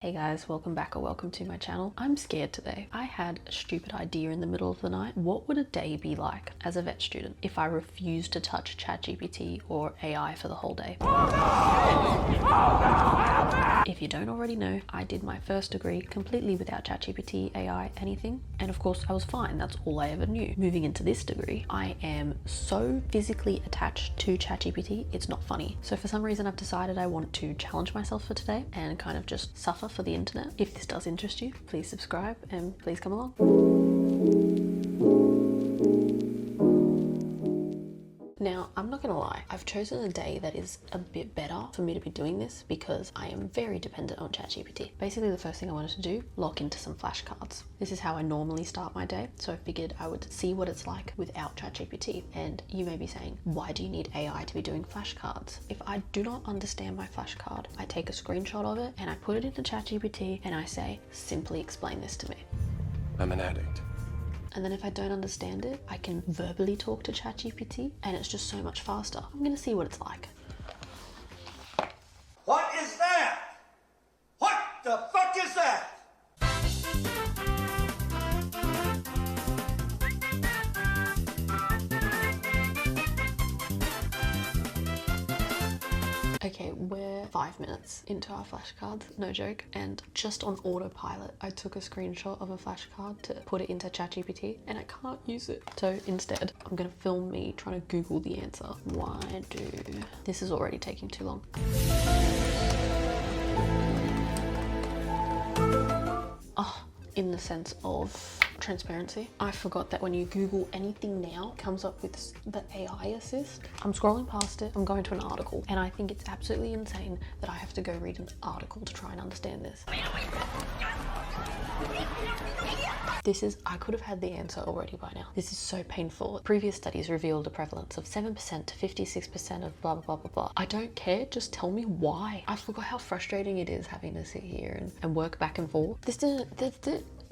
Hey guys, welcome back or welcome to my channel. I'm scared today. I had a stupid idea in the middle of the night. What would a day be like as a vet student if I refused to touch ChatGPT or AI for the whole day? If you don't already know, I did my first degree completely without ChatGPT, AI, anything. And of course I was fine, that's all I ever knew. Moving into this degree, I am so physically attached to ChatGPT, it's not funny. So for some reason I've decided I want to challenge myself for today and kind of just suffer for the internet. If this does interest you, please subscribe and please come along. Now, I'm not gonna lie, I've chosen a day that is a bit better for me to be doing this because I am very dependent on ChatGPT. Basically, the first thing I wanted to do, lock into some flashcards. This is how I normally start my day, so I figured I would see what it's like without ChatGPT. And you may be saying, why do you need AI to be doing flashcards? If I do not understand my flashcard, I take a screenshot of it and I put it into ChatGPT and I say, simply explain this to me. I'm an addict. And then if I don't understand it, I can verbally talk to ChatGPT and it's just so much faster. I'm gonna see what it's like. What is that? What the fuck is that? Okay, we're 5 minutes into our flashcards, no joke, and just on autopilot, I took a screenshot of a flashcard to put it into ChatGPT and I can't use it. So instead, I'm gonna film me trying to Google the answer. Why do... This is already taking too long. Oh, in the sense of transparency. I forgot that when you Google anything now, it comes up with the AI assist. I'm scrolling past it, I'm going to an article, and I think it's absolutely insane that I have to go read an article to try and understand this. I could have had the answer already by now. This is so painful. Previous studies revealed a prevalence of 7% to 56% of blah, blah, blah, blah, blah. I don't care, just tell me why. I forgot how frustrating it is having to sit here and work back and forth.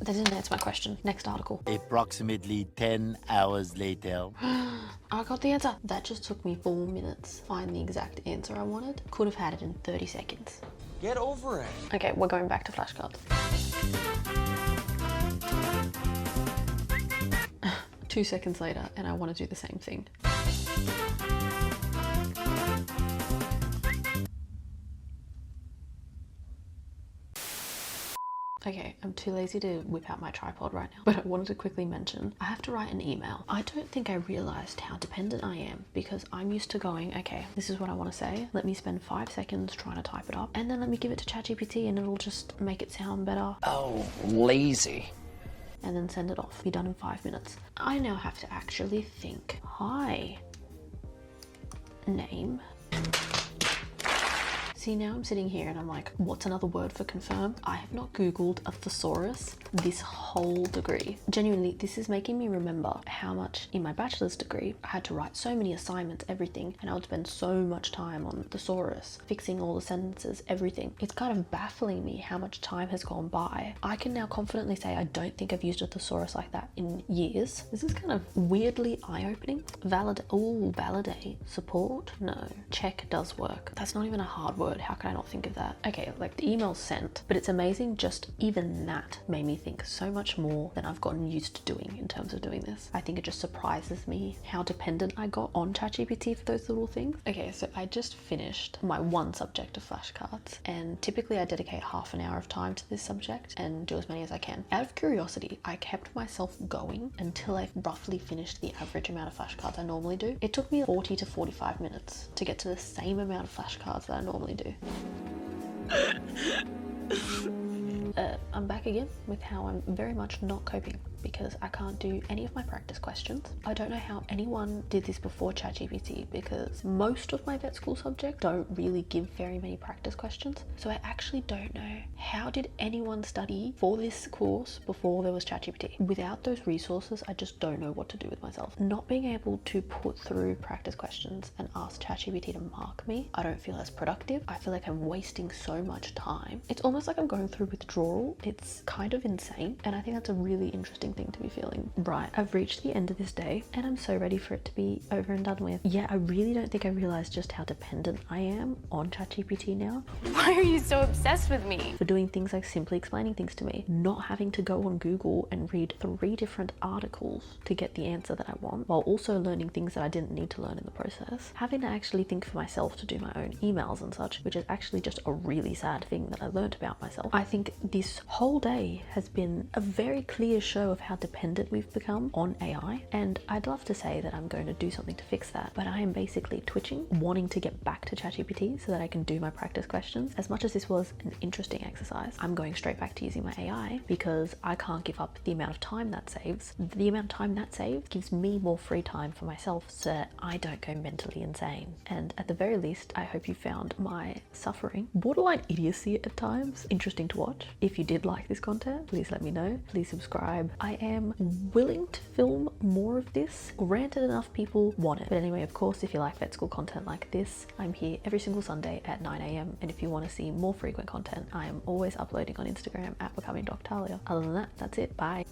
That didn't answer my question. Next article. Approximately 10 hours later. I got the answer. That just took me 4 minutes to find the exact answer I wanted. Could have had it in 30 seconds. Get over it. Okay, we're going back to flashcards. 2 seconds later, and I want to do the same thing. Okay, I'm too lazy to whip out my tripod right now, but I wanted to quickly mention, I have to write an email. I don't think I realized how dependent I am because I'm used to going, okay, this is what I want to say. Let me spend 5 seconds trying to type it up and then let me give it to ChatGPT and it'll just make it sound better. Oh, lazy. And then send it off. Be done in 5 minutes. I now have to actually think. Hi. Name. See, now I'm sitting here and I'm like, what's another word for confirm? I have not Googled a thesaurus this whole degree. Genuinely, this is making me remember how much in my bachelor's degree, I had to write so many assignments, everything, and I would spend so much time on thesaurus, fixing all the sentences, everything. It's kind of baffling me how much time has gone by. I can now confidently say I don't think I've used a thesaurus like that in years. This is kind of weirdly eye-opening. Validate, support? No. Check does work. That's not even a hard word. How can I not think of that? Okay, like the email's sent, but it's amazing just even that made me think so much more than I've gotten used to doing in terms of doing this. I think it just surprises me how dependent I got on ChatGPT for those little things. Okay, so I just finished my one subject of flashcards and typically I dedicate half an hour of time to this subject and do as many as I can. Out of curiosity, I kept myself going until I roughly finished the average amount of flashcards I normally do. It took me 40 to 45 minutes to get to the same amount of flashcards that I normally do. I'm back again with how I'm very much not coping because I can't do any of my practice questions. I don't know how anyone did this before ChatGPT because most of my vet school subjects don't really give very many practice questions. So I actually don't know how did anyone study for this course before there was ChatGPT. Without those resources, I just don't know what to do with myself. Not being able to put through practice questions and ask ChatGPT to mark me, I don't feel as productive. I feel like I'm wasting so much time. It's almost like I'm going through withdrawal. It's is kind of insane, and I think that's a really interesting thing to be feeling. Right, I've reached the end of this day and I'm so ready for it to be over and done with. Yeah, I really don't think I realized just how dependent I am on ChatGPT now. Why are you so obsessed with me? For doing things like simply explaining things to me, not having to go on Google and read 3 different articles to get the answer that I want, while also learning things that I didn't need to learn in the process. Having to actually think for myself to do my own emails and such, which is actually just a really sad thing that I learned about myself. I think this whole day has been a very clear show of how dependent we've become on AI, and I'd love to say that I'm going to do something to fix that, but I am basically twitching, wanting to get back to ChatGPT so that I can do my practice questions. As much as this was an interesting exercise, I'm going straight back to using my AI because I can't give up the amount of time that saves. The amount of time that saves gives me more free time for myself so that I don't go mentally insane. And at the very least, I hope you found my suffering, borderline idiocy at times, interesting to watch. If you did like this content, please let me know. Please subscribe. I am willing to film more of this, granted enough people want it. But anyway, of course, if you like vet school content like this, I'm here every single Sunday at 9 AM. And if you want to see more frequent content, I am always uploading on Instagram at becoming Dr. Talia. Other than that, that's it. Bye.